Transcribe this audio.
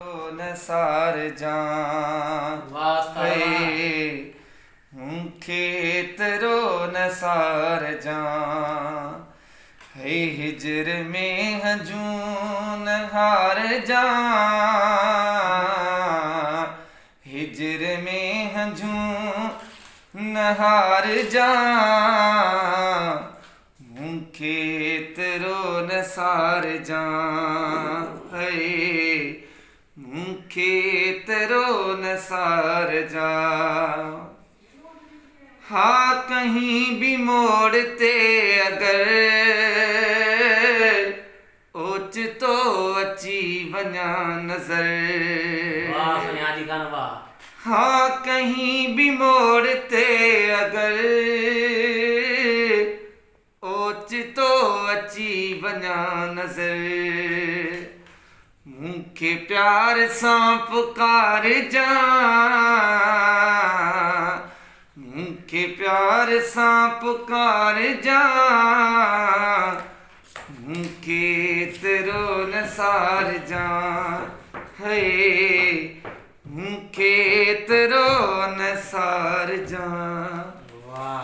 न सार जान खेतरो न सार जान है हिजर में हजून हार जान हिजर में हजून हार जान खेतरो न सार जान खेतरो न सार जान हाँ कहीं भी मोड़ते अगर ओच तो अची वञा नजर हाँ कहीं भी मोड़ते अगर ओच तो अची वञा नजर मूंखे प्यार सां पुकार जा मूंखे प्यार सां पुकार जा मूंखे तेरो न सार जा है